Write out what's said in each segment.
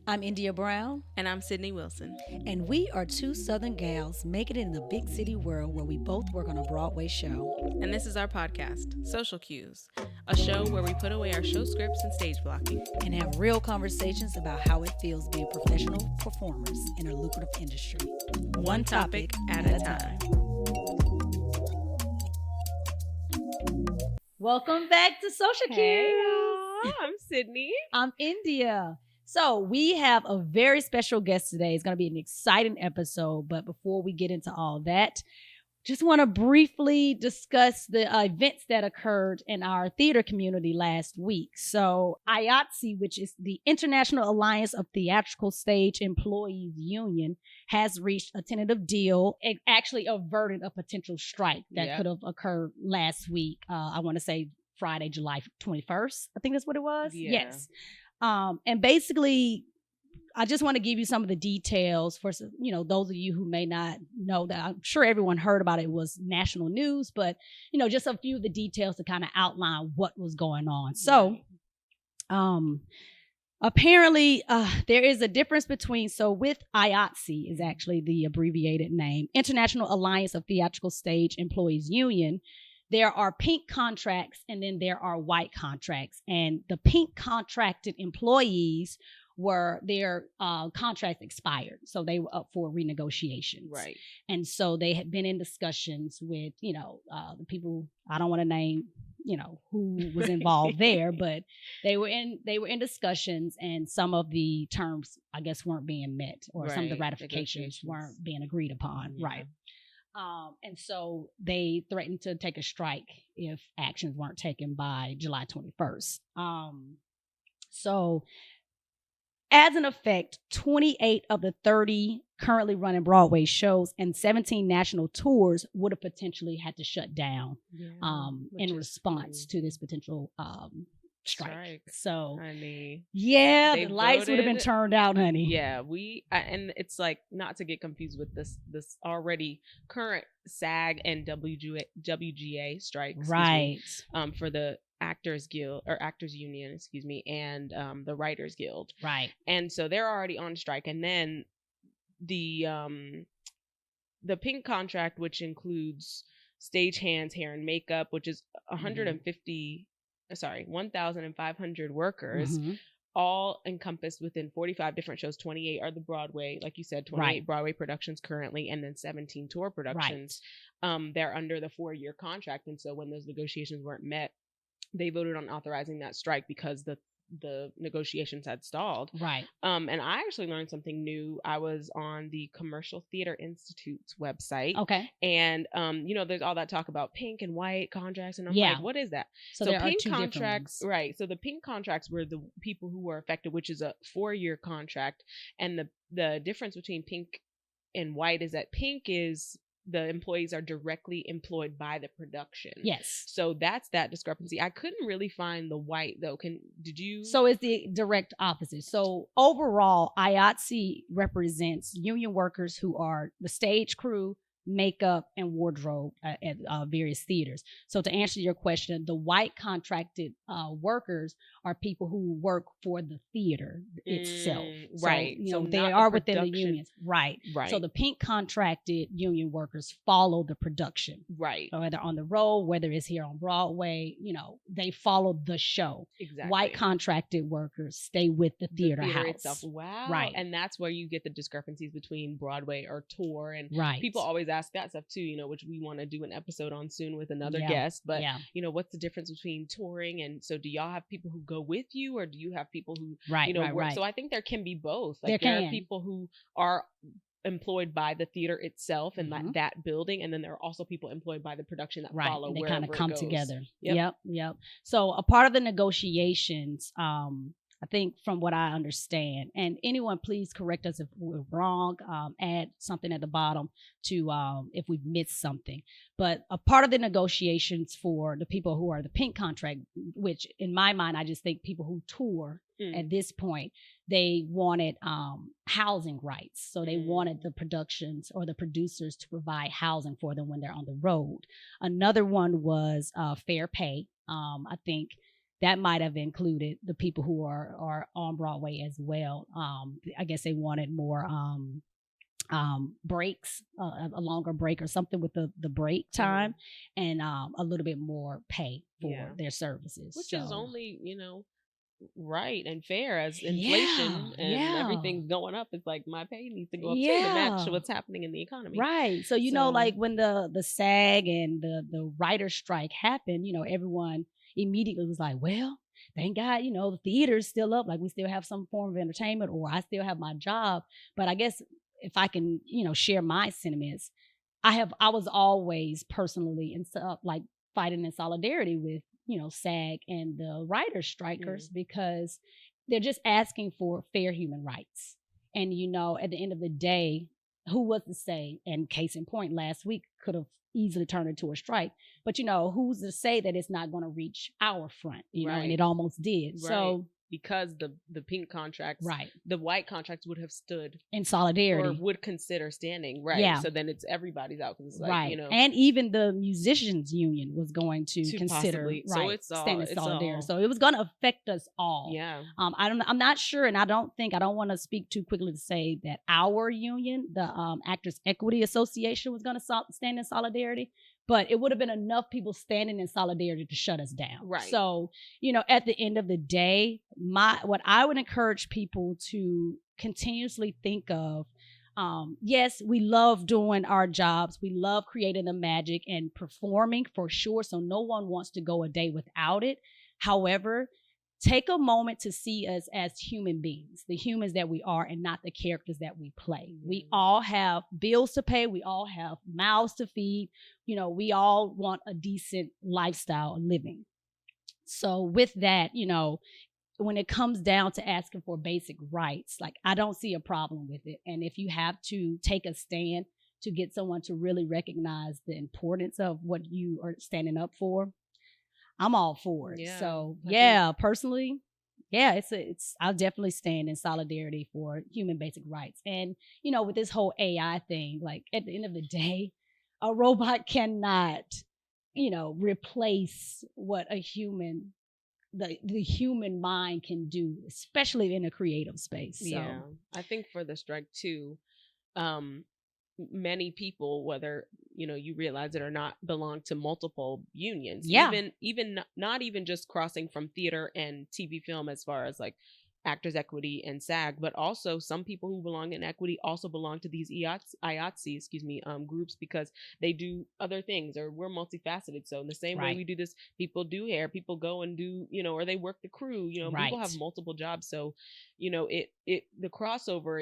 I'm India Brown, And I'm Sidney Wilson. and we are two Southern gals making it in the big city world where we both work on a Broadway show. And this is our podcast, Social Cues, a show where we put away our show scripts and stage blocking. And have real conversations about how it feels being professional performers in a lucrative industry. One topic at a time. Welcome back to Social Cues. I'm Sidney. I'm India. So we have a very special guest today. It's going to be an exciting episode. But before we get into all that, just want to briefly discuss the events that occurred in our theater community last week. So IATSE, which is the International Alliance of Theatrical Stage Employees Union, has reached a tentative deal. It actually averted a potential strike that could have occurred last week. I want to say Friday, July 21st. I think that's what it was. Yeah. Yes. And basically, I just want to give you some of the details for, those of you who may not know that. I'm sure everyone heard about it. It was national news, but, just a few of the details to kind of outline what was going on. So, apparently, there is a difference between, with IATSE is actually the abbreviated name, International Alliance of Theatrical Stage Employees Union. There are pink contracts and then there are white contracts. And the pink contracted employees were their contracts expired. So they were up for renegotiations. Right. And so they had been in discussions with, the people, I don't want to name, who was involved there, but they were in discussions, and some of the terms, I guess, weren't being met, or some of the ratifications weren't being agreed upon. Yeah. Right. And so they threatened to take a strike if actions weren't taken by July 21st. So as an effect, 28 of the 30 currently running Broadway shows and 17 national tours would have potentially had to shut down in response to this potential strike. So, honey, the lights would have been turned out, honey. Yeah, and it's like, not to get confused with this already current SAG and WGA strikes, right? For the Actors Guild or Actors Union, and the Writers Guild, right? And so they're already on strike, and then the pink contract, which includes stagehands, hair and makeup, which is 1,500 workers, all encompassed within 45 different shows. 28 are the Broadway, like you said, 28 Broadway productions currently, and then 17 tour productions. They're under the 4-year contract, and so when those negotiations weren't met, they voted on authorizing that strike because the negotiations had stalled. Right. And I actually learned something new. I was on the Commercial Theater Institute's website. Okay. And there's all that talk about pink and white contracts, and I'm like, what is that? So there pink are two contracts, right? So the pink contracts were the people who were affected, which is a 4-year contract, and the difference between pink and white is that pink is the employees are directly employed by the production. Yes. So that's that discrepancy. I couldn't really find the white though. Did you? So it's the direct opposite. So overall, IATSE represents union workers who are the stage crew, makeup, and wardrobe at various theaters. So to answer your question, the white contracted workers are people who work for the theater itself. Right. So they are within the unions. Right. Right. So the pink contracted union workers follow the production. Right. So whether on the road, whether it's here on Broadway, they follow the show. Exactly. White contracted workers stay with the theater house itself. Wow. Right. And that's where you get the discrepancies between Broadway or tour. And people always ask that stuff too, which we want to do an episode on soon with another guest. But what's the difference between touring, and so do y'all have people who go with you, or do you have people who work? So I think there can be both. Like there are people who are employed by the theater itself and that building, and then there are also people employed by the production that follow. And they kind of come together. Yep. So a part of the negotiations, I think from what I understand, and anyone please correct us if we're wrong, add something at the bottom to if we've missed something. But a part of the negotiations for the people who are the pink contract, which in my mind, I just think people who tour at this point, they wanted housing rights. So they wanted the productions or the producers to provide housing for them when they're on the road. Another one was fair pay. I think that might have included the people who are on Broadway as well. I guess they wanted more breaks, a longer break or something with the break time, and a little bit more pay for their services, which is only right and fair. As inflation and everything's going up, it's like my pay needs to go up too to match what's happening in the economy, right? So know, like when the SAG and the writer's strike happened, everyone immediately was like, well, thank God, the theater's still up, like we still have some form of entertainment, or I still have my job. But I guess if I can, share my sentiments, I was always personally like fighting in solidarity with, SAG and the writer strikers, because they're just asking for fair human rights. And, at the end of the day, who was to say, and case in point, last week could have easily turned into a strike, but who's to say that it's not going to reach our front, and it almost did. Right. So because the pink contracts, the white contracts would have stood in solidarity, or would consider standing, so then it's everybody's out, because it's like, and even the musicians union was going to consider possibly. So it's all, stand in solidarity, so it was going to affect us all. I'm not sure, and I don't want to speak too quickly to say that our union, the Actors Equity Association, was going to stand in solidarity. But it would have been enough people standing in solidarity to shut us down. Right. So, at the end of the day, what I would encourage people to continuously think of, yes, we love doing our jobs. We love creating the magic and performing for sure. So no one wants to go a day without it. However, take a moment to see us as human beings, the humans that we are, and not the characters that we play. We all have bills to pay. We all have mouths to feed. We all want a decent lifestyle living. So with that, when it comes down to asking for basic rights, like, I don't see a problem with it. And if you have to take a stand to get someone to really recognize the importance of what you are standing up for, I'm all for it. So personally, I'll definitely stand in solidarity for human basic rights. And, with this whole AI thing, like, at the end of the day, a robot cannot, replace what a human, the human mind can do, especially in a creative space. So. I think for the strike too, many people, whether you realize it or not, belong to multiple unions. Even not even just crossing from theater and TV film, as far as like Actors Equity and SAG, but also some people who belong in equity also belong to these IATSE, groups, because they do other things, or we're multifaceted. So in the same way we do this, people do hair, people go and do, or they work the crew, people have multiple jobs. So, the crossover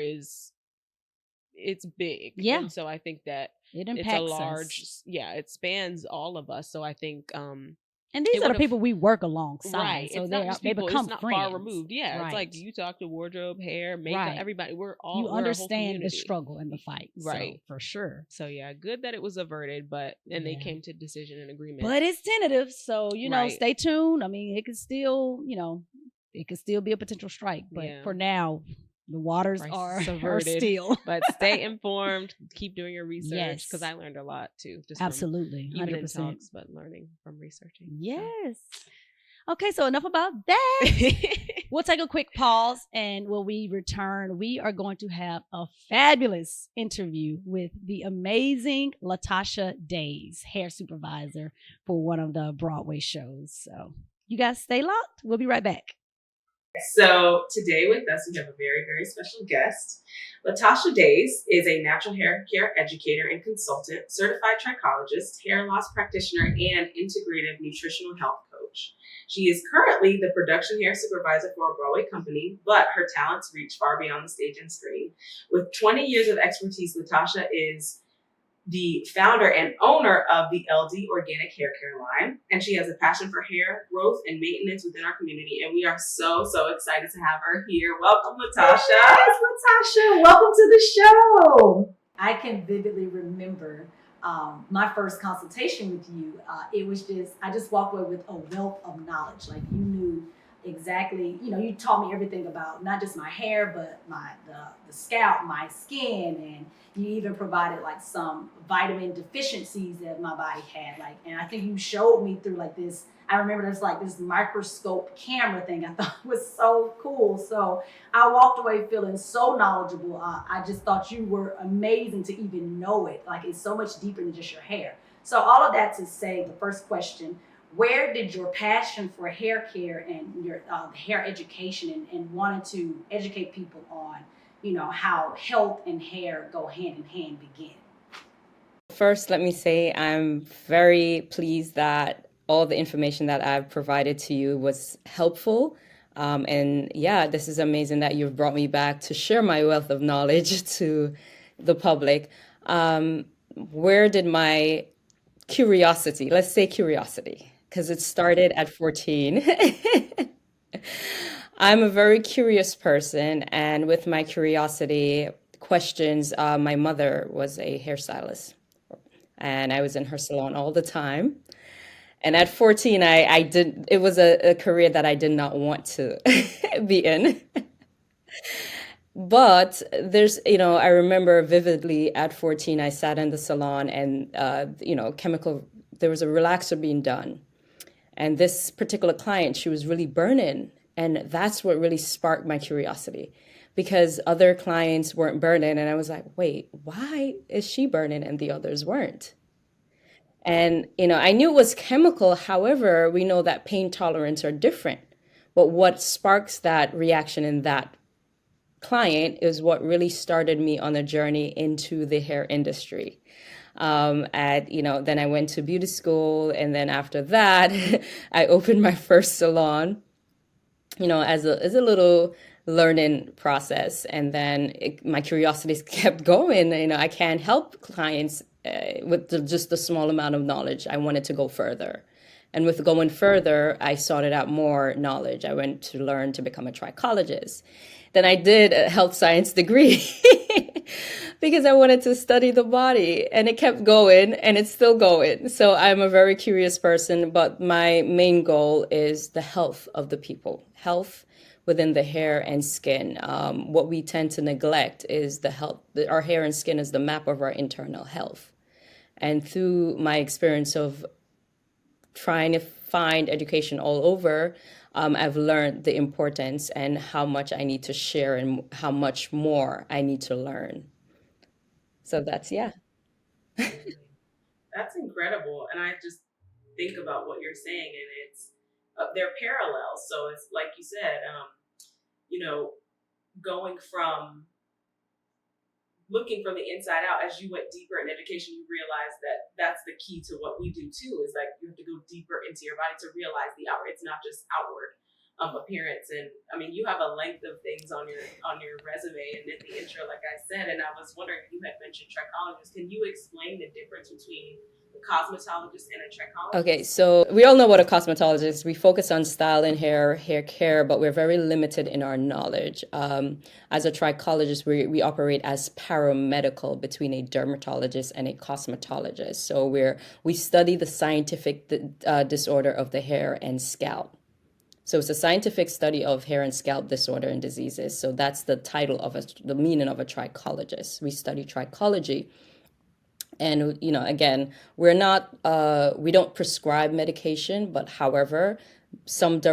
it's big. And so I think that it's a large us. It spans all of us. So I think and these are the people we work alongside, so they become not friends. Far removed. It's like you talk to wardrobe, hair, makeup, everybody. We're all, you understand the struggle and the fight, right? So, for sure. So good that it was averted, but they came to decision and agreement. But it's tentative, so stay tuned. I mean, it could still, it could still be a potential strike, but for now, the waters are still. But stay informed. Keep doing your research, because I learned a lot too. Just absolutely, 100%. Even in talks, but learning from researching. Yes. So. Okay, so enough about that. We'll take a quick pause, and when we return, we are going to have a fabulous interview with the amazing Latasha Dayes, hair supervisor for one of the Broadway shows. So you guys stay locked. We'll be right back. So today with us, we have a very, very special guest. Latasha Dayes is a natural hair care educator and consultant, certified trichologist, hair loss practitioner, and integrative nutritional health coach. She is currently the production hair supervisor for a Broadway company, but her talents reach far beyond the stage and screen. With 20 years of expertise, Latasha is the founder and owner of the LD Organic Hair Care line, and she has a passion for hair growth and maintenance within our community, and we are so excited to have her here. Welcome, Latasha. Yes, Latasha, welcome to the show. I can vividly remember my first consultation with you. It was I just walked away with a wealth of knowledge. Like, you knew exactly, you taught me everything about not just my hair, but the scalp, my skin, and you even provided like some vitamin deficiencies that my body had. Like, and I think you showed me through like this. I remember there's like this microscope camera thing. I thought was so cool. So I walked away feeling so knowledgeable. I just thought you were amazing to even know it. Like, it's so much deeper than just your hair. So all of that to say, the first question: where did your passion for hair care and your hair education and wanting to educate people on, how health and hair go hand in hand begin? First, let me say I'm very pleased that all the information that I've provided to you was helpful. And yeah, this is amazing that you've brought me back to share my wealth of knowledge to the public. Where did my curiosity, let's say curiosity, because it started at 14. I'm a very curious person, and with my curiosity questions, my mother was a hairstylist, and I was in her salon all the time. And at 14, it was a career that I did not want to be in. But I remember vividly at 14, I sat in the salon and, there was a relaxer being done. And this particular client, she was really burning. And that's what really sparked my curiosity, because other clients weren't burning. And I was like, wait, why is she burning and the others weren't? And, I knew it was chemical. However, we know that pain tolerance are different. But what sparks that reaction in that client is what really started me on a journey into the hair industry. Then I went to beauty school, and then after that, I opened my first salon, as a little learning process. And then my curiosities kept going. I can't help clients with just a small amount of knowledge. I wanted to go further. And with going further, I sorted out more knowledge. I went to learn to become a trichologist. Then I did a health science degree because I wanted to study the body, and it kept going and it's still going. So I'm a very curious person, but my main goal is the health of the people, health within the hair and skin. What we tend to neglect is the health. Our hair and skin is the map of our internal health. And through my experience of trying to find education all over, I've learned the importance and how much I need to share and how much more I need to learn. So yeah. That's incredible. And I just think about what you're saying, and it's they're parallels. So it's like you said, going from looking from the inside out, as you went deeper in education, you realize that that's the key to what we do too, is like you have to go deeper into your body to realize the outward. It's not just outward appearance. And I mean, you have a length of things on your resume and in the intro, like I said, and I was wondering, you had mentioned trichologist. Can you explain the difference between a cosmetologist and a trichologist? Okay, so we all know what a cosmetologist is. We focus on style and hair care, but we're very limited in our knowledge. As a trichologist, we operate as paramedical between a dermatologist and a cosmetologist. So we study the scientific disorder of the hair and scalp. So it's a scientific study of hair and scalp disorder and diseases. So that's the title of the meaning of a trichologist. We study trichology. And, again, we don't prescribe medication, but however,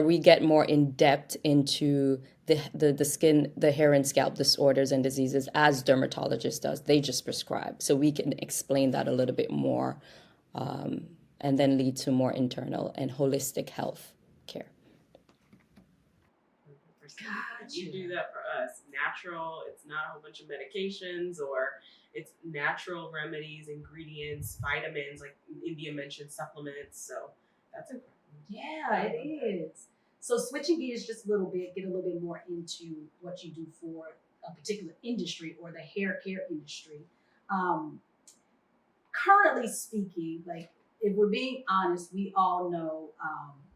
we get more in depth into the skin, the hair and scalp disorders and diseases as dermatologist does. They just prescribe. So we can explain that a little bit more, and then lead to more internal and holistic health care. God, you do that for us. Natural. It's not a whole bunch of medications, or it's natural remedies, ingredients, vitamins, like India mentioned, supplements. So that's incredible. Yeah, it is. So switching gears just a little bit, get a little bit more into what you do for a particular industry or the hair care industry. Currently speaking, like, if we're being honest, we all know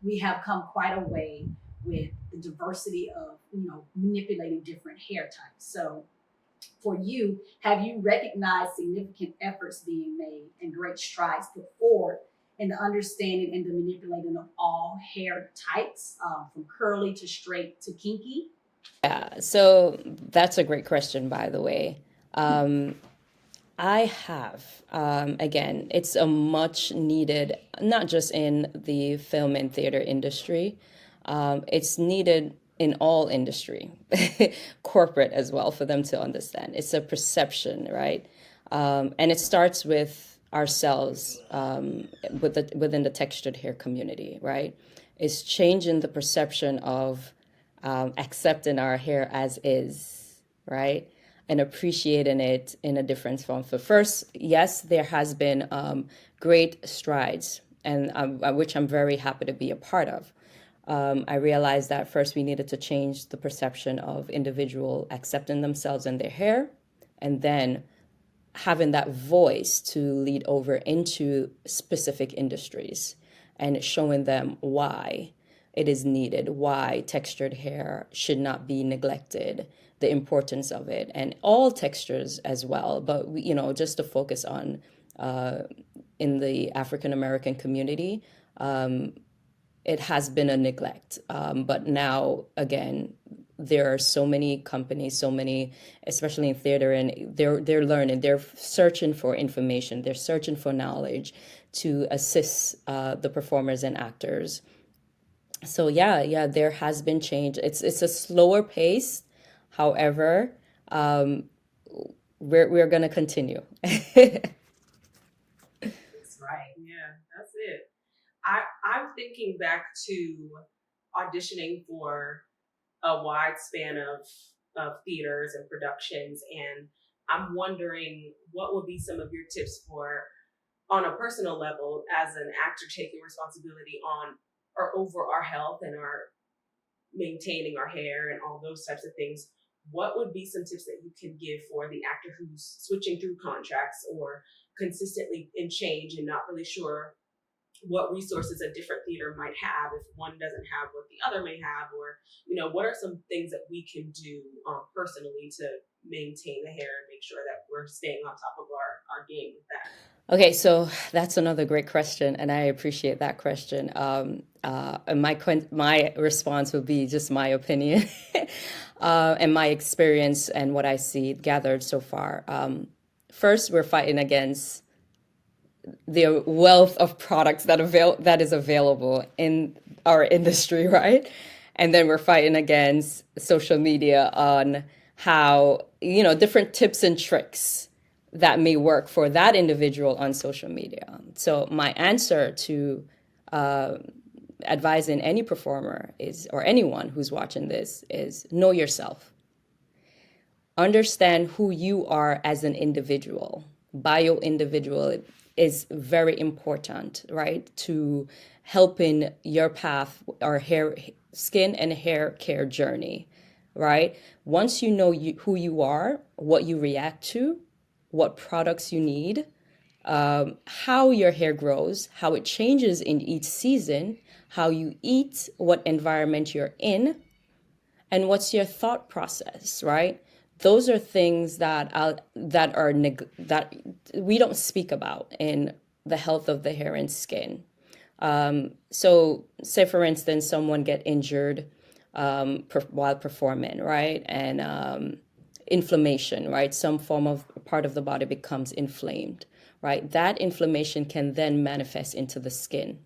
we have come quite a way with the diversity of, manipulating different hair types. So for you, have you recognized significant efforts being made and great strides put forward and the understanding and the manipulating of all hair types, from curly to straight to kinky? Yeah, so that's a great question, by the way. I have. Again, it's a much needed, not just in the film and theater industry, it's needed in all industry, corporate as well, for them to understand. It's a perception, right? And it starts with ourselves, within the textured hair community, right? It's changing the perception of accepting our hair as is, right? And appreciating it in a different form. So first, yes, there has been great strides, and which I'm very happy to be a part of. I realized that first we needed to change the perception of individual accepting themselves and their hair, and then having that voice to lead over into specific industries and showing them why it is needed, why textured hair should not be neglected, the importance of it, and all textures as well. But just to focus on in the African American community, it has been a neglect. But now, again, there are so many companies, so many, especially in theater, and they're learning, they're searching for information, they're searching for knowledge to assist the performers and actors. So yeah, there has been change. It's a slower pace. However, we're gonna continue. That's right. Yeah, that's it. I'm thinking back to auditioning for a wide span of theaters and productions, and I'm wondering what would be some of your tips for, on a personal level, as an actor taking responsibility on or over our health and our maintaining our hair and all those types of things. What would be some tips that you can give for the actor who's switching through contracts or consistently in change and not really sure what resources a different theater might have if one doesn't have what the other may have, or what are some things that we can do personally to maintain the hair and make sure that we're staying on top of our game with that? Okay, so that's another great question, and I appreciate that question. And my response would be just my opinion and my experience and what I see gathered so far. First, we're fighting against the wealth of products that is available in our industry, right? And then we're fighting against social media on how different tips and tricks that may work for that individual on social media. So my answer to advising any performer is, or anyone who's watching this, is know yourself. Understand who you are as an individual. Bio-individual is very important, right? To helping your path or skin and hair care journey, right? Once you know who you are, what you react to, what products you need, how your hair grows, how it changes in each season, how you eat, what environment you're in, and what's your thought process, right? Those are things that we don't speak about in the health of the hair and skin. So, say for instance, someone get injured while performing, right, and inflammation, right? Some form of part of the body becomes inflamed, right? That inflammation can then manifest into the skin,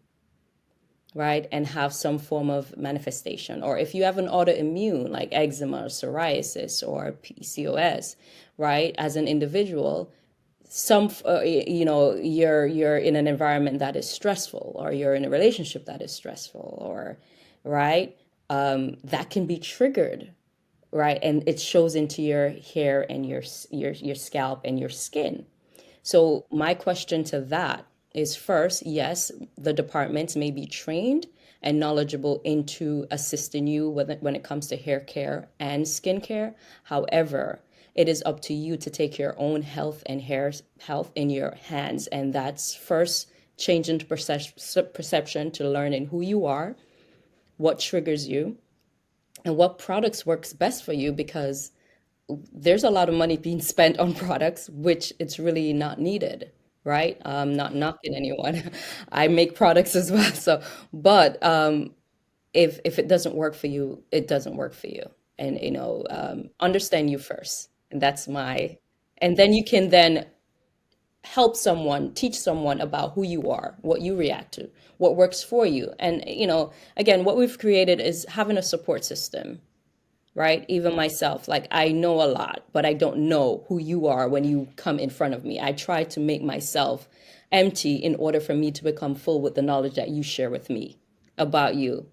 right? And have some form of manifestation. Or if you have an autoimmune like eczema or psoriasis or PCOS, right? As an individual, you're in an environment that is stressful, or you're in a relationship that is stressful, or, right? That can be triggered, right? And it shows into your hair and your scalp and your skin. So my question to that is, first, yes, the departments may be trained and knowledgeable into assisting you when it comes to hair care and skin care. However, it is up to you to take your own health and hair health in your hands. And that's first changing perception to learning who you are, what triggers you, and what products works best for you, because there's a lot of money being spent on products which it's really not needed, right? Not knocking anyone. I make products as well. So, but if it doesn't work for you, it doesn't work for you. And understand you first. And that's my, and then you can then help someone, teach someone about who you are, what you react to, what works for you. And again, what we've created is having a support system, right? Even myself, like I know a lot, but I don't know who you are when you come in front of me. I try to make myself empty in order for me to become full with the knowledge that you share with me about you.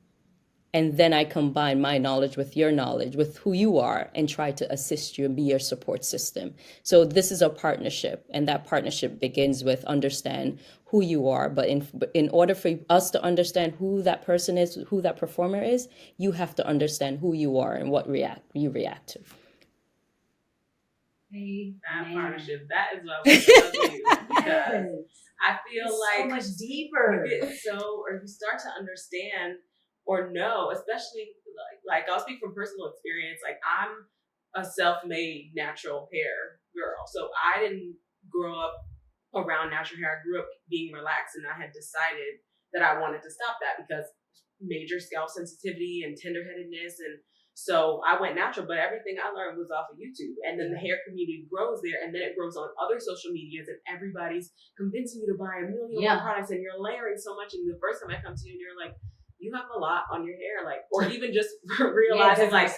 And then I combine my knowledge with your knowledge, with who you are, and try to assist you and be your support system. So this is a partnership, and that partnership begins with understand who you are. But in order for us to understand who that person is, who that performer is, you have to understand who you are and what you react to. That partnership, that is what I was going to tell you, because I feel it's like so much deeper. You get or you start to understand or know, especially like I'll speak from personal experience. Like I'm a self-made natural hair girl, so I didn't grow up around natural hair. I grew up being relaxed, and I had decided that I wanted to stop that because major scalp sensitivity and tenderheadedness, and so I went natural. But everything I learned was off of YouTube, and then the hair community grows there, and then it grows on other social medias, and everybody's convincing you to buy a million products, and you're layering so much. And the first time I come to you, and you're like, you have a lot on your hair, like, or even just realizing like,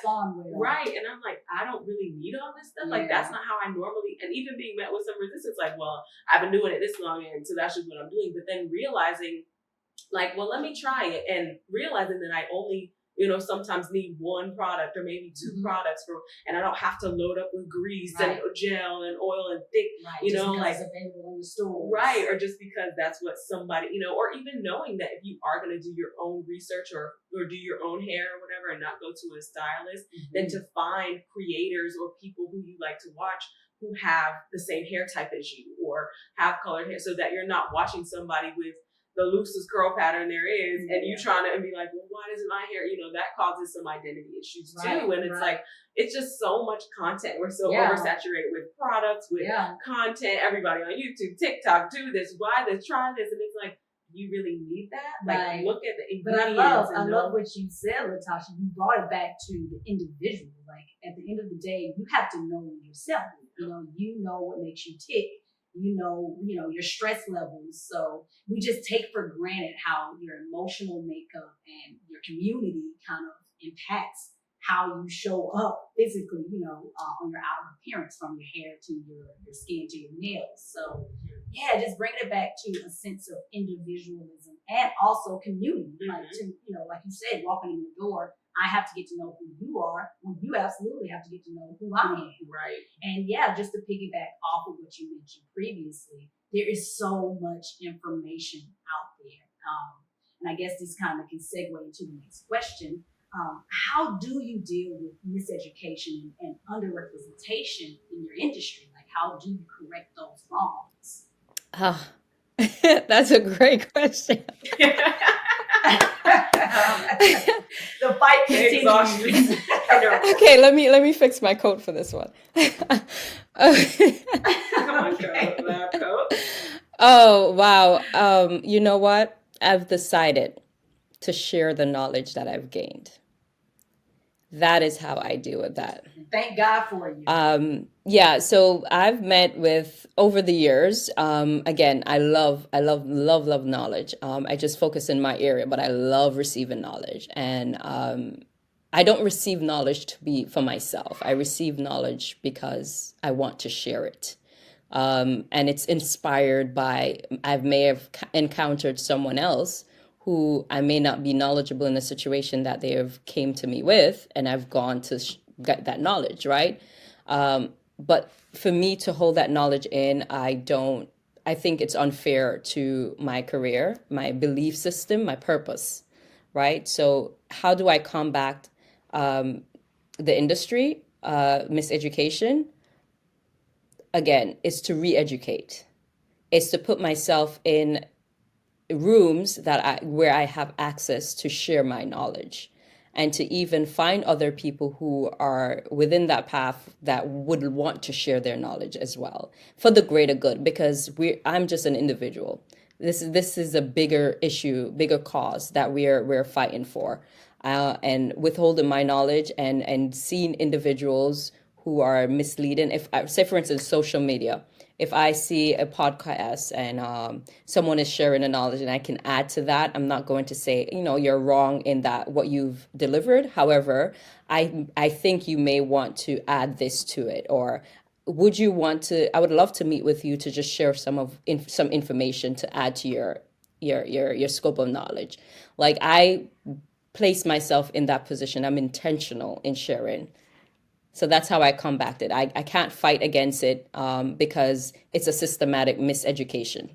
right. And I'm like, I don't really need all this stuff. Like, that's not how I normally, and even being met with some resistance, like, well, I've been doing it this long, and so that's just what I'm doing. But then realizing like, well, let me try it, and realizing that I only, sometimes need one product or maybe two products and I don't have to load up with grease and gel and oil and thick, like it's available in the store. Right. Or just because that's what somebody, or even knowing that if you are going to do your own research or do your own hair or whatever and not go to a stylist, then to find creators or people who you like to watch who have the same hair type as you or have colored hair, so that you're not watching somebody with the loosest curl pattern there is, and you trying to be like, well, why doesn't my hair, that causes some identity issues too. And it's like, it's just so much content. We're so oversaturated with products, with content, everybody on YouTube, TikTok, do this, buy this, try this. And it's like, you really need that? Like, look at the ingredients. But I love what you said, Latasha. You brought it back to the individual. Like, at the end of the day, you have to know yourself. You know what makes you tick. You know your stress levels. So we just take for granted how your emotional makeup and your community kind of impacts how you show up physically, on your outer appearance, from your hair to your skin to your nails. So just bringing it back to a sense of individualism and also community. Like like you said, walking in the door, I have to get to know who you are, when you absolutely have to get to know who I am. Right. And just to piggyback off of what you mentioned previously, there is so much information out there. And I guess this kind of can segue into the next question. How do you deal with miseducation and underrepresentation in your industry? Like, how do you correct those wrongs? That's a great question. The fight continues. Okay, let me fix my coat for this one. Come on, coat. Oh wow. You know what? I've decided to share the knowledge that I've gained. That is how I deal with that. Thank God for you. So I've met with, over the years, again, I love knowledge. I just focus in my area, but I love receiving knowledge. And I don't receive knowledge to be for myself. I receive knowledge because I want to share it. And it's inspired by, I may have encountered someone else who I may not be knowledgeable in the situation that they have came to me with, and I've gone to get that knowledge, right? But for me to hold that knowledge in, I think it's unfair to my career, my belief system, my purpose, right? So how do I combat the industry, miseducation? Again, it's to re-educate. It's to put myself in rooms where I have access to share my knowledge. and to even find other people who are within that path that would want to share their knowledge as well for the greater good, because I'm just an individual. This is a bigger issue, bigger cause that we're fighting for, and withholding my knowledge and seeing individuals who are misleading. If I say, for instance, social media, if I see a podcast and someone is sharing a knowledge and I can add to that, I'm not going to say, you're wrong in that what you've delivered. However, I think you may want to add this to it, or would you want to? I would love to meet with you to just share some information to add to your scope of knowledge. Like, I place myself in that position. I'm intentional in sharing. So that's how I combat it. I can't fight against it because it's a systematic miseducation.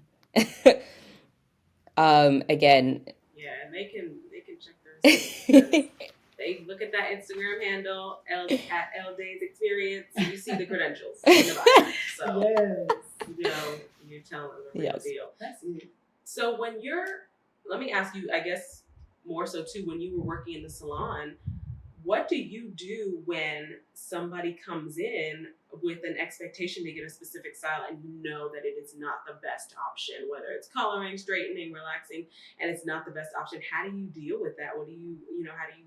Again. Yeah, and they can check their they look at that Instagram handle, at L Dayes Experience. You see the credentials in the bio. So yes. You're telling them the real deal. That's it. So let me ask you, I guess more so too, when you were working in the salon, what do you do when somebody comes in with an expectation to get a specific style and you know that it is not the best option, whether it's coloring, straightening, relaxing, and it's not the best option? How do you deal with that? What do you, how do you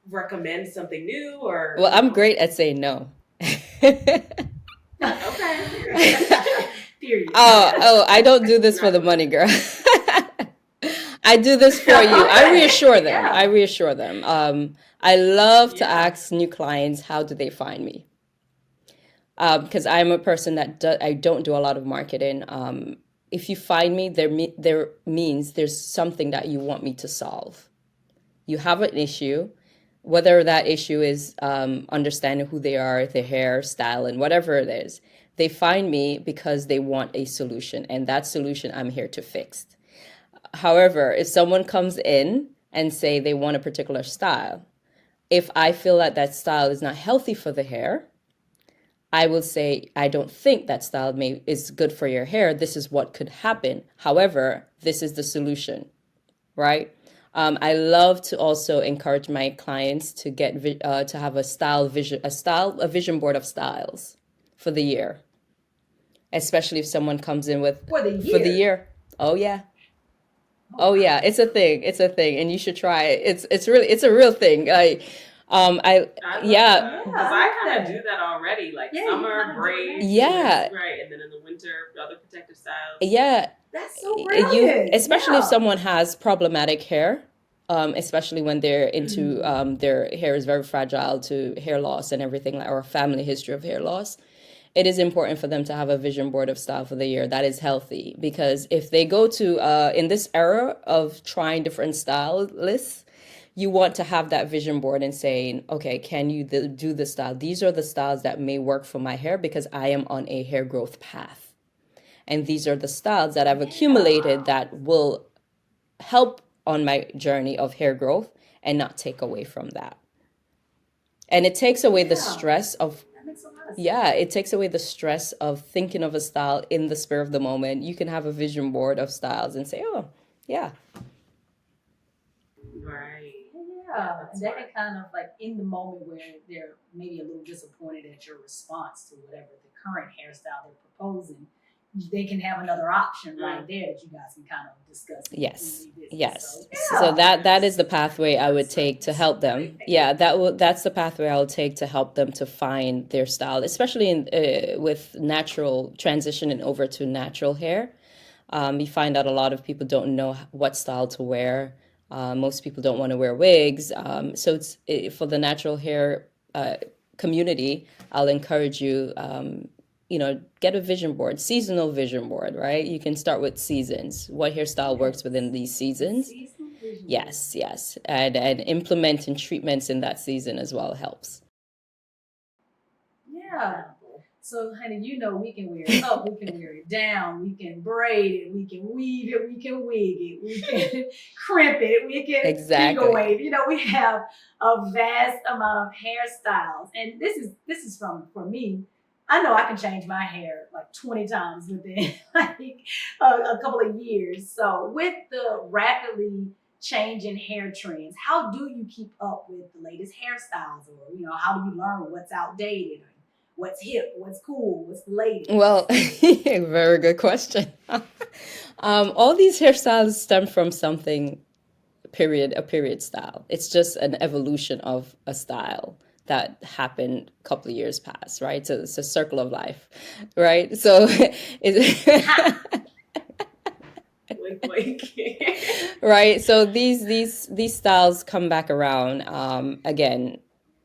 recommend something new? Or well, I'm great at saying no. Okay. Period. I don't do this for the money, girl. I do this for you. I reassure them. I reassure them. I love to ask new clients, how do they find me? Because I'm a person that I don't do a lot of marketing. If you find me, there means there's something that you want me to solve. You have an issue, whether that issue is understanding who they are, their hair, style, and whatever it is. They find me because they want a solution, and that solution I'm here to fix. However, if someone comes in and say they want a particular style, if I feel that style is not healthy for the hair, I will say, I don't think that style is good for your hair. This is what could happen. However, this is the solution, right? I love to also encourage my clients to get to have a vision board of styles for the year, especially if someone comes in with for the year. Oh yeah. Oh yeah, it's a thing, and you should try it. It's a real thing. I love that. Because I kind of do that already, like summer braids. Yeah, right, and then in the winter, other protective styles. Yeah, that's so brilliant. Especially if someone has problematic hair, especially when they're into their hair is very fragile to hair loss and everything, or a family history of hair loss. It is important for them to have a vision board of style for the year that is healthy, because if they go to, in this era of trying different style lists, you want to have that vision board and saying, okay, can you do the style? These are the styles that may work for my hair because I am on a hair growth path. And these are the styles that I've accumulated that will help on my journey of hair growth and not take away from that. And it takes away the stress of it takes away the stress of thinking of a style in the spur of the moment. You can have a vision board of styles and say, oh, yeah. Right. Yeah. And that can kind of like in the moment where they're maybe a little disappointed at your response to whatever the current hairstyle they're proposing, they can have another option right there that you guys can kind of discuss. Yes. So that is the pathway I would take to help them. Yeah, that's the pathway I'll take to help them to find their style, especially with natural transitioning over to natural hair. You find out a lot of people don't know what style to wear. Most people don't want to wear wigs. So it's for the natural hair community, I'll encourage you. Get a vision board, seasonal vision board, right? You can start with seasons. What hairstyle works within these seasons? Yes. And implementing treatments in that season as well helps. Yeah. So, honey, we can wear it up, we can wear it down, we can braid it, we can weave it, we can wig it, we can crimp it, we can finger wave. We have a vast amount of hairstyles. And this is for me. I know I can change my hair like 20 times within like a couple of years. So with the rapidly changing hair trends, how do you keep up with the latest hairstyles, or how do you learn what's outdated, what's hip, what's cool, what's the latest? Well, very good question. All these hairstyles stem from something, a period style. It's just an evolution of a style that happened a couple of years past, right? So it's a circle of life, right? So right. So these styles come back around. Again,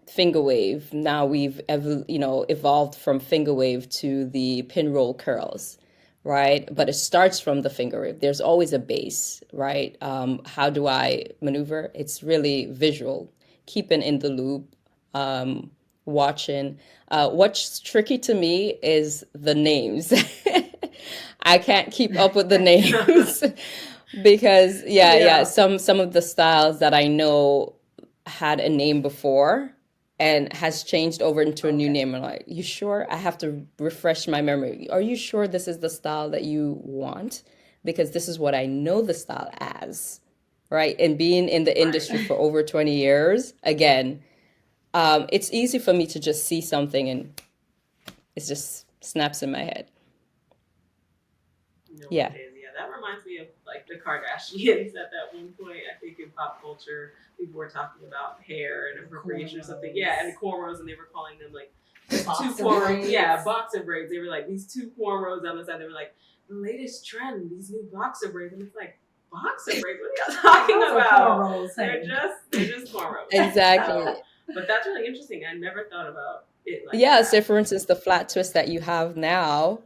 finger wave. Now we've evolved from finger wave to the pin roll curls, right? But it starts from the finger wave. There's always a base, right? How do I maneuver? It's really visual, keeping in the loop, watching. What's tricky to me is the names. I can't keep up with the names because yeah, some of the styles that I know had a name before and has changed over into a new name. I'm like, you sure? I have to refresh my memory. Are you sure this is the style that you want? Because this is what I know the style as, right? And being in the industry for over 20 years, again, it's easy for me to just see something and it just snaps in my head. Yeah, that reminds me of like the Kardashians at that one point. I think in pop culture, people were talking about hair and appropriation or something. Yeah, and cornrows, and they were calling them like two cornrows. Yeah, boxer braids. They were like these two cornrows on the side. They were like the latest trend, these new boxer braids, and it's like boxer braids. What are you talking about? Cornrows, they're just cornrows. Exactly. But that's really interesting. I never thought about it like that. So for instance, the flat twist that you have now,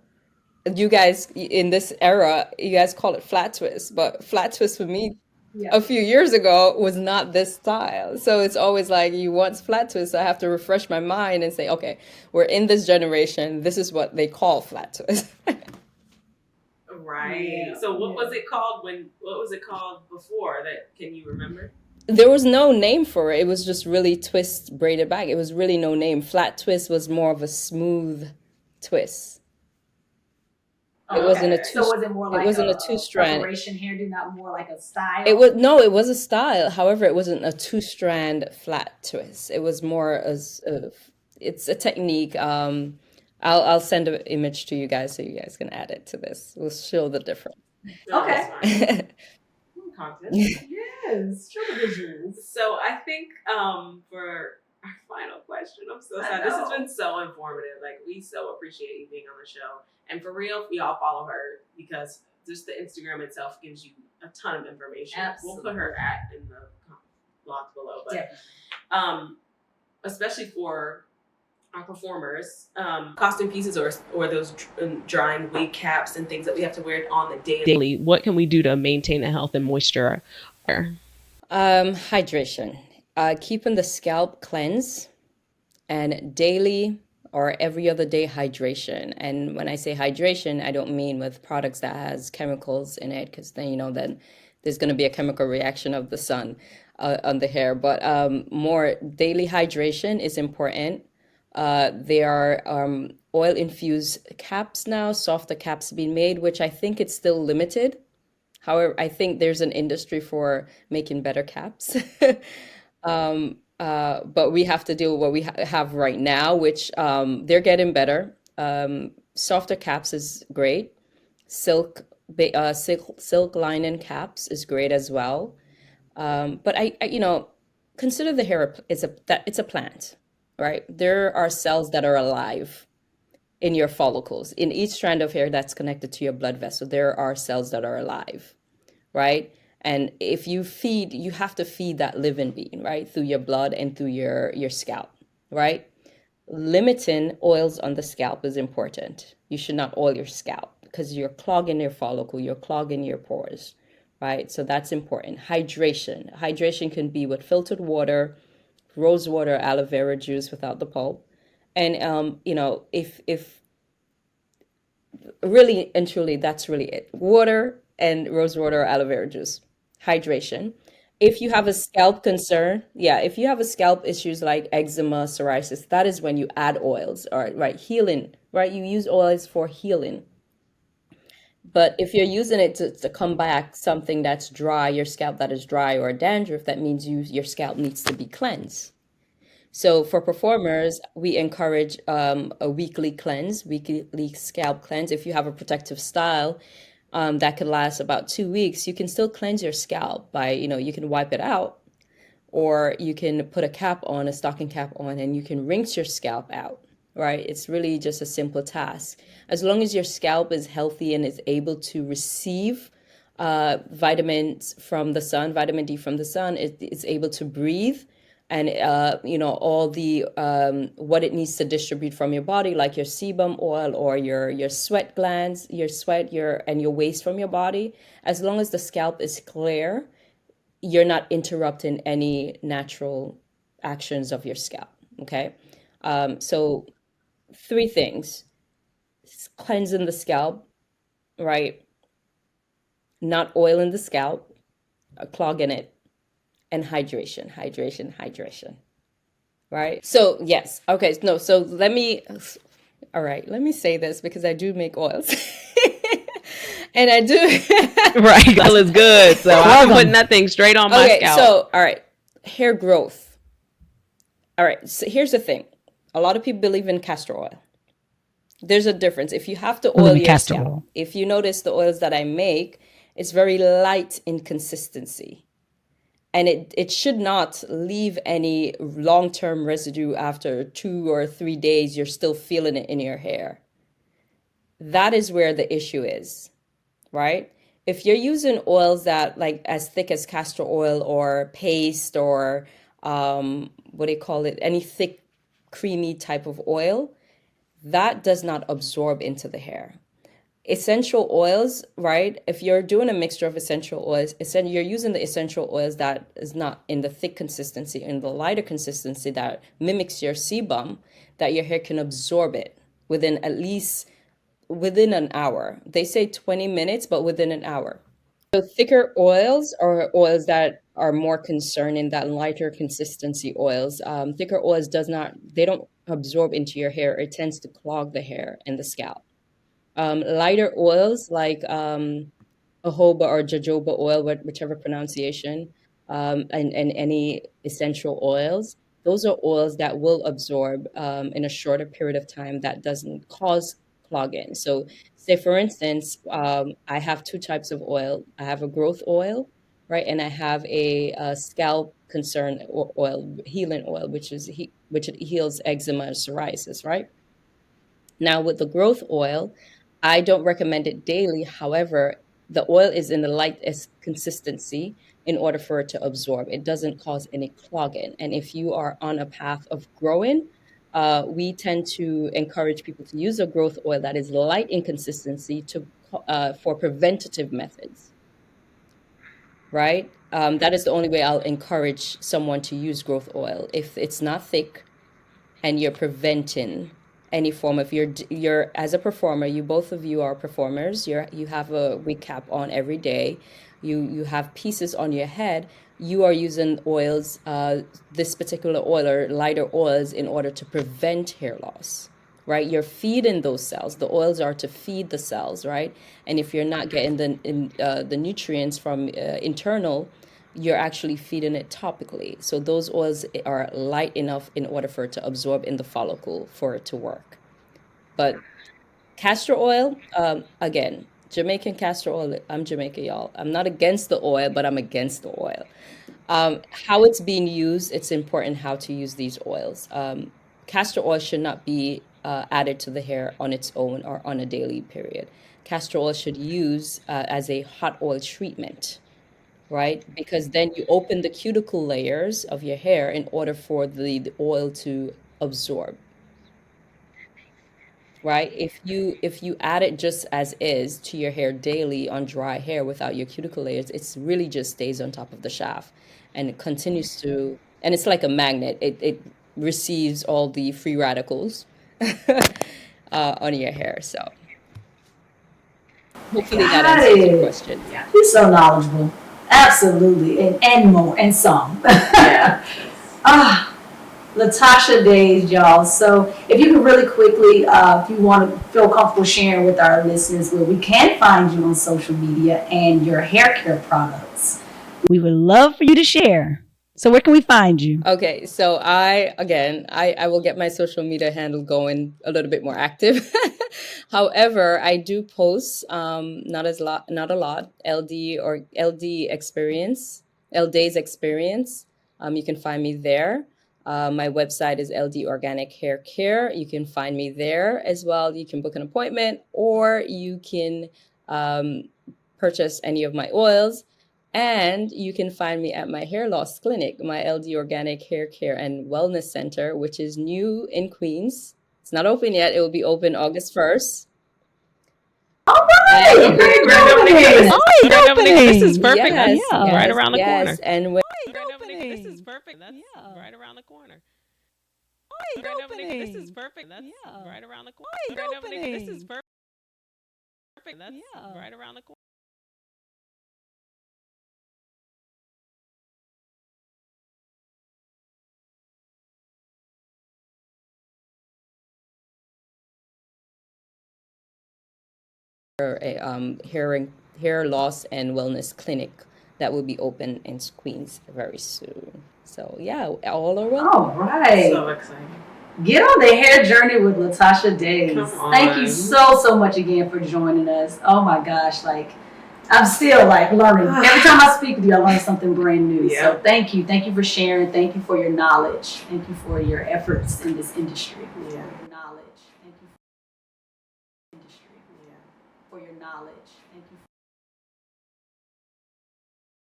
you guys in this era, you guys call it flat twist, but flat twist for me a few years ago was not this style. So it's always like, you want flat twist, so I have to refresh my mind and say, okay, we're in this generation, this is what they call flat twist. Right. Yeah. So what was it called before that? Can you remember? There was no name for it. It was just really twist braided back. It was really no name. Flat twist was more of a smooth twist. It wasn't a two. So was it more like it wasn't a two-strand preparation hairdo, not more like a style? It was a style. However, it wasn't a two-strand flat twist. It was more as it's a technique. I'll send an image to you guys so you guys can add it to this. We'll show the difference. Okay. Content. Yes, show the visuals. So I think for our final question, I'm so sad. This has been so informative. Like, we so appreciate you being on the show. And for real, we all follow her because just the Instagram itself gives you a ton of information. Absolutely. We'll put her in the blogs below. But especially for our performers, costume pieces or those drying wig caps and things that we have to wear on the daily. What can we do to maintain the health and moisture? Hydration. Keeping the scalp cleansed and daily or every other day hydration. And when I say hydration, I don't mean with products that has chemicals in it, because then there's going to be a chemical reaction of the sun on the hair. But more daily hydration is important. There are oil-infused caps now, softer caps being made, which I think it's still limited. However, I think there's an industry for making better caps. But we have to deal with what we have right now, which they're getting better. Softer caps is great. Silk lining caps is great as well. But I consider the hair it's a plant, right? There are cells that are alive in your follicles. In each strand of hair that's connected to your blood vessel, there are cells that are alive, right? And if you have to feed that living being, right, through your blood and through your scalp, right? Limiting oils on the scalp is important. You should not oil your scalp because you're clogging your follicle, you're clogging your pores, right? So that's important. Hydration. Hydration can be with filtered water, rose water, aloe vera juice without the pulp. And, if really and truly, that's really it. Water and rose water or aloe vera juice. Hydration. If you have a scalp concern, if you have a scalp issues like eczema, psoriasis, that is when you add oils, or right, healing, right? You use oils for healing. But if you're using it to combat something that's dry, your scalp that is dry or dandruff, that means your scalp needs to be cleansed. So for performers, we encourage a weekly scalp cleanse. If you have a protective style that could last about 2 weeks, you can still cleanse your scalp by, you can wipe it out, or you can put a stocking cap on, and you can rinse your scalp out, right? It's really just a simple task. As long as your scalp is healthy and is able to receive vitamins from the sun, vitamin D from the sun, it's able to breathe, and all the what it needs to distribute from your body, like your sebum oil or your sweat glands, your sweat, and your waste from your body. As long as the scalp is clear, you're not interrupting any natural actions of your scalp. Okay. So 3 things: cleansing the scalp, right? Not oiling the scalp, clogging it, and hydration. Right. So yes. Okay. No. So let me say this, because I do make oils. And I do. Right. Oil is good. So I'm putting that thing straight on my scalp. So, all right. Hair growth. All right. So here's the thing. A lot of people believe in castor oil. There's a difference. If you have to oil your scalp, if you notice the oils that I make, it's very light in consistency. And it should not leave any long-term residue after 2 or 3 days. You're still feeling it in your hair. That is where the issue is, right? If you're using oils that like as thick as castor oil or paste or any thick, creamy type of oil, that does not absorb into the hair. Essential oils, right? If you're doing a mixture of essential oils, you're using the essential oils that is not in the thick consistency, in the lighter consistency that mimics your sebum, that your hair can absorb it within an hour. They say 20 minutes, but within an hour. So thicker oils are oils that are more concerned in that lighter consistency oils. Thicker oils they don't absorb into your hair. It tends to clog the hair and the scalp. Lighter oils like jojoba or jojoba oil, whichever pronunciation, and any essential oils, those are oils that will absorb in a shorter period of time, that doesn't cause clogging. So say, for instance, I have 2 types of oil. I have a growth oil, right? And I have a scalp concern oil, healing oil, which it heals eczema and psoriasis, right? Now with the growth oil, I don't recommend it daily. However, the oil is in the lightest consistency in order for it to absorb. It doesn't cause any clogging. And if you are on a path of growing, we tend to encourage people to use a growth oil that is light in consistency for preventative methods, right? That is the only way I'll encourage someone to use growth oil. If it's not thick and you're preventing any form of you're as a performer, both of you are performers, you have a wig cap on every day, you have pieces on your head, you are using oils, this particular oil or lighter oils, in order to prevent hair loss, right? You're feeding those cells. The oils are to feed the cells, right? And if you're not getting the nutrients from internal, you're actually feeding it topically. So those oils are light enough in order for it to absorb in the follicle for it to work. But castor oil, again, Jamaican castor oil, I'm Jamaican, y'all. I'm not against the oil, but I'm against the oil. How it's being used, it's important how to use these oils. Castor oil should not be added to the hair on its own or on a daily period. Castor oil should use as a hot oil treatment, right? Because then you open the cuticle layers of your hair in order for the oil to absorb, right? If you add it just as is to your hair daily on dry hair without your cuticle layers, it's really just stays on top of the shaft, and it continues to, and it's like a magnet. It receives all the free radicals on your hair. So hopefully that answers your question. Yeah, you're so knowledgeable. Absolutely, and more, and some. Latasha Dayes, y'all. So if you can really quickly, if you want to feel comfortable sharing with our listeners where we can find you on social media and your hair care products. We would love for you to share. So where can we find you? Okay, so I will get my social media handle going a little bit more active. However, I do post not a lot LD or LD experience, LD's experience. You can find me there. My website is LD Organic Hair Care. You can find me there as well. You can book an appointment, or you can purchase any of my oils. And you can find me at my hair loss clinic, my LD Organic Hair Care and Wellness Center, which is new in Queens. It's not open yet. It will be open August 1st. All right. Grand opening. This is perfect. Yes, That's right around the corner. And when Grand opening. This is perfect. That's right around the corner. Grand opening. This is perfect. That's right around the corner. Grand opening. This is perfect. That's right around the corner. a hair loss and wellness clinic that will be open in Queens very soon. So yeah, all are welcome. All right. So exciting. Get on the hair journey with Latasha Dayes. Thank you so much again for joining us. Oh my gosh, like I'm still like learning. Every time I speak with you, I learn something brand new. Yeah. So thank you for sharing. Thank you for your knowledge. Thank you for your efforts in this industry. Yeah. For your knowledge. Thank you for industry. Yeah. For your knowledge. Thank you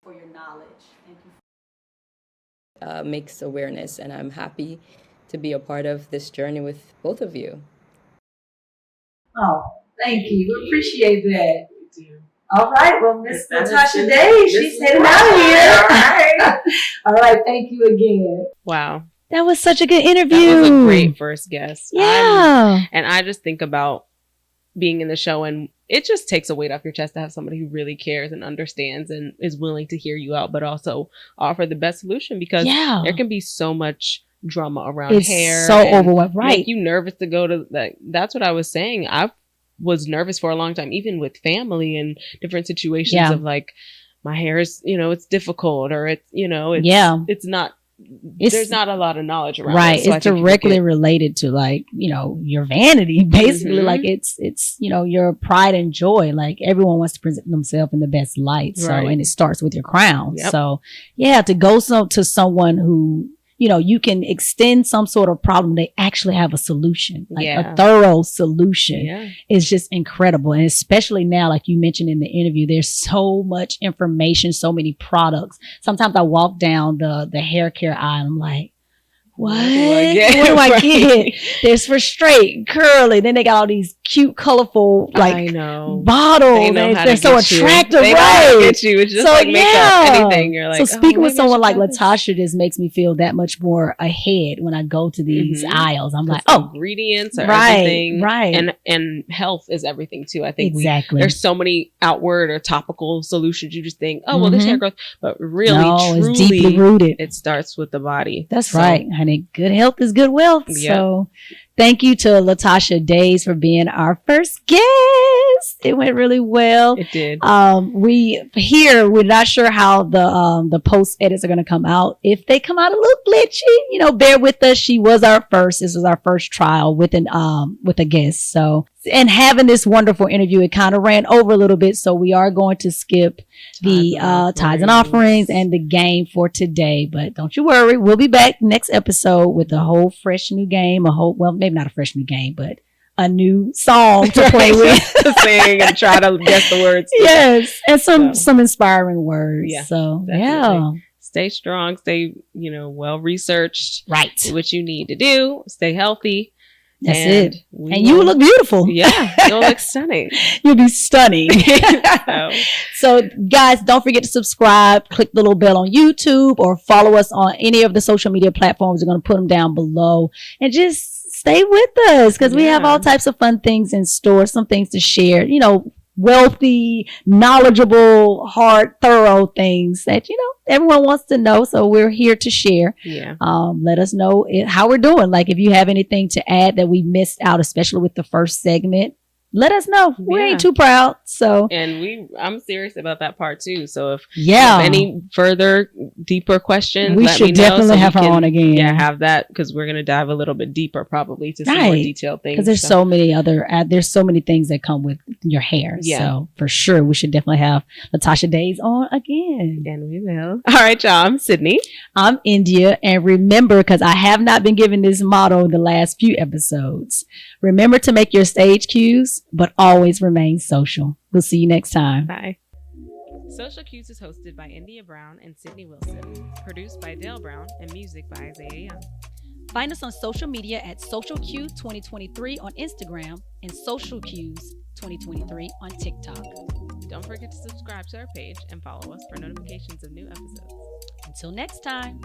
for your knowledge. Thank you. Makes awareness, and I'm happy to be a part of this journey with both of you. Oh, thank you. We appreciate that. We do. All right. Well, Miss Latasha Dayes, she's heading out of here. All right. All right. Thank you again. Wow. That was such a good interview. That was a great first guest. Yeah. And I just think about being in the show, and it just takes a weight off your chest to have somebody who really cares and understands and is willing to hear you out, but also offer the best solution, because there can be so much drama around hair. So overwhelmed, right? Make you nervous to go to that. That's what I was saying. I was nervous for a long time, even with family and different situations of like, my hair is, it's difficult, or it's, it's not. There's not a lot of knowledge around it. So it's directly related to like, your vanity, basically. Like it's, your pride and joy. Like everyone wants to present themselves in the best light. So, and it starts with your crown. So to go to someone who, you can extend some sort of problem. They actually have a solution, like a thorough solution is just incredible. And especially now, like you mentioned in the interview, there's so much information, so many products. Sometimes I walk down the hair care aisle, I'm like, what do I get? There's for straight, curly. Then they got all these cute, colorful, like bottles. They're so attractive, they right? Get you. It's just like makeup, anything. You're like, so speaking with someone like Latasha just makes me feel that much more ahead when I go to these aisles. I'm like, ingredients are everything, right? And health is everything too. I think there's so many outward or topical solutions. You just think, well, this hair growth, but really, truly, it's deeply rooted. It starts with the body. That's right. Good health is good wealth. Yep. So thank you to Latasha Dayes for being our first guest. It went really well. It did. We're not sure how the post edits are going to come out. If they come out a little glitchy, bear with us. This was our first trial with a guest. So, and having this wonderful interview, it kind of ran over a little bit. So we are going to skip the tithes and offerings and the game for today. But don't you worry. We'll be back next episode with a whole fresh new game. Maybe not a fresh new game, but a new song to play with. To sing and try to guess the words. Yes. And some inspiring words. Yeah. So, definitely. Stay strong. Stay, well researched. Right. Do what you need to do. Stay healthy. That's it. And you look beautiful. Yeah. You'll look stunning. You'll be stunning. So guys, don't forget to subscribe, click the little bell on YouTube, or follow us on any of the social media platforms. We're going to put them down below, and just stay with us, because we have all types of fun things in store, some things to share, wealthy, knowledgeable, hard, thorough things that, everyone wants to know. So we're here to share. Yeah. Let us know how we're doing. Like if you have anything to add that we missed out, especially with the first segment, let us know. We ain't too proud. So, and I'm serious about that part too. So if you have any further deeper questions, we should definitely have her on again. Yeah, have that, because we're gonna dive a little bit deeper probably to some more detailed things. Because there's so many there's so many things that come with your hair. Yeah. So for sure, we should definitely have Latasha Dayes on again. And we will. All right, y'all. I'm Sidney. I'm India, and remember, because I have not been given this motto the last few episodes. Remember to make your stage cues, but always remain social. We'll see you next time. Bye. Social Cues is hosted by India Brown and Sidney Wilson. Produced by Dale Brown and music by Isaiah Young. Find us on social media at SocialQ 2023 on Instagram and SocialQs 2023 on TikTok. Don't forget to subscribe to our page and follow us for notifications of new episodes. Until next time.